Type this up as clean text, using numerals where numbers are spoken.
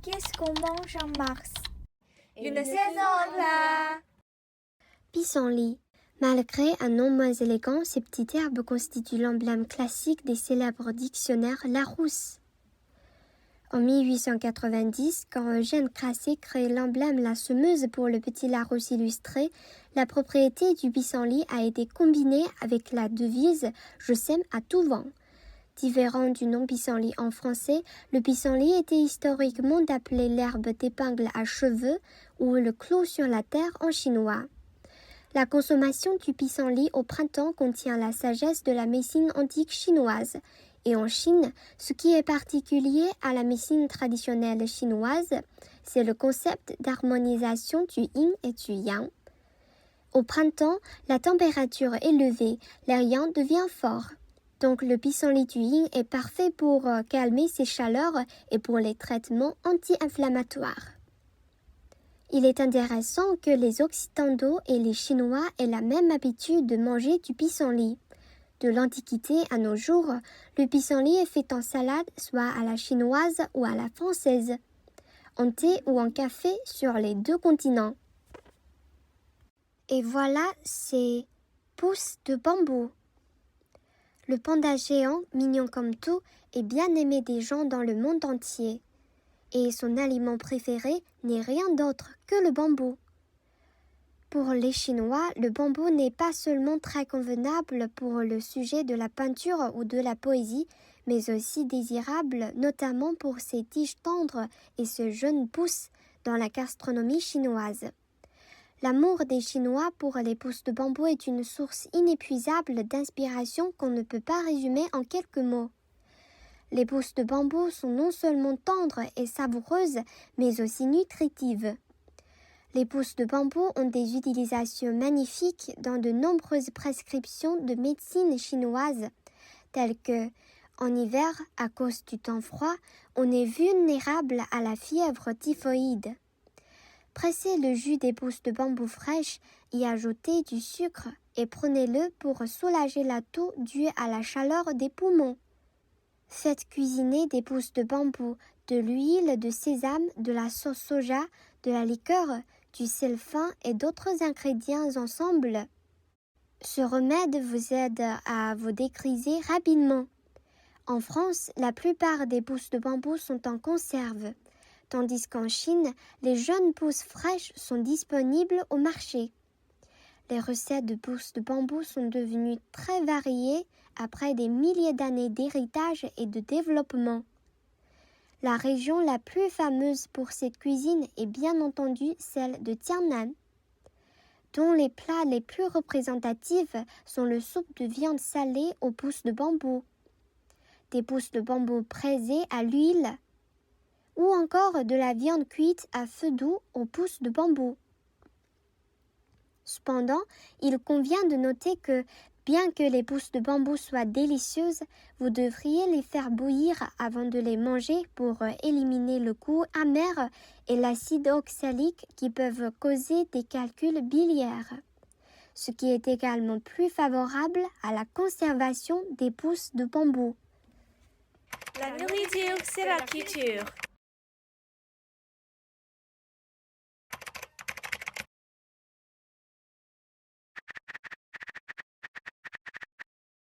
Qu'est-ce qu'on mange en mars? Une saison en plat. Pissenlit. Malgré un nom moins élégant, ces petites herbes constituent l'emblème classique des célèbres dictionnaires Larousse. En 1890, quand Eugène Grasset crée l'emblème La Semeuse pour le petit Larousse illustré, la propriété du pissenlit a été combinée avec la devise « Je sème à tout vent ». Différent du nom pissenlit en français, le pissenlit était historiquement appelé l'herbe d'épingle à cheveux ou le clou sur la terre en chinois. La consommation du pissenlit au printemps contient la sagesse de la médecine antique chinoise. Et en Chine, ce qui est particulier à la médecine traditionnelle chinoise, c'est le concept d'harmonisation du yin et du yang. Au printemps, la température est élevée, l'air yang devient fort. Donc le pissenlit du yin est parfait pour calmer ces chaleurs et pour les traitements anti-inflammatoires. Il est intéressant que les Occidentaux et les Chinois aient la même habitude de manger du pissenlit. De l'Antiquité à nos jours, le pissenlit est fait en salade, soit à la chinoise ou à la française, en thé ou en café sur les deux continents. Et voilà ces pousses de bambou. Le panda géant, mignon comme tout, est bien aimé des gens dans le monde entier. Et son aliment préféré n'est rien d'autre que le bambou. Pour les Chinois, le bambou n'est pas seulement très convenable pour le sujet de la peinture ou de la poésie, mais aussi désirable, notamment pour ses tiges tendres et ses jeunes pousses dans la gastronomie chinoise. L'amour des Chinois pour les pousses de bambou est une source inépuisable d'inspiration qu'on ne peut pas résumer en quelques mots. Les pousses de bambou sont non seulement tendres et savoureuses, mais aussi nutritives. Les pousses de bambou ont des utilisations magnifiques dans de nombreuses prescriptions de médecine chinoise, telles que, en hiver, à cause du temps froid, on est vulnérable à la fièvre typhoïde. Pressez le jus des pousses de bambou fraîches, y ajoutez du sucre et prenez-le pour soulager la toux due à la chaleur des poumons. Faites cuisiner des pousses de bambou, de l'huile de sésame, de la sauce soja, de la liqueur, du sel fin et d'autres ingrédients ensemble. Ce remède vous aide à vous dégriser rapidement. En France, la plupart des pousses de bambou sont en conserve, tandis qu'en Chine, les jeunes pousses fraîches sont disponibles au marché. Les recettes de pousses de bambou sont devenues très variées après des milliers d'années d'héritage et de développement. La région la plus fameuse pour cette cuisine est bien entendu celle de Tianan, dont les plats les plus représentatifs sont le soupe de viande salée aux pousses de bambou, des pousses de bambou braisées à l'huile, ou encore de la viande cuite à feu doux aux pousses de bambou. Cependant, il convient de noter que, bien que les pousses de bambou soient délicieuses, vous devriez les faire bouillir avant de les manger pour éliminer le goût amer et l'acide oxalique qui peuvent causer des calculs biliaires, ce qui est également plus favorable à la conservation des pousses de bambou. La nourriture, c'est la culture.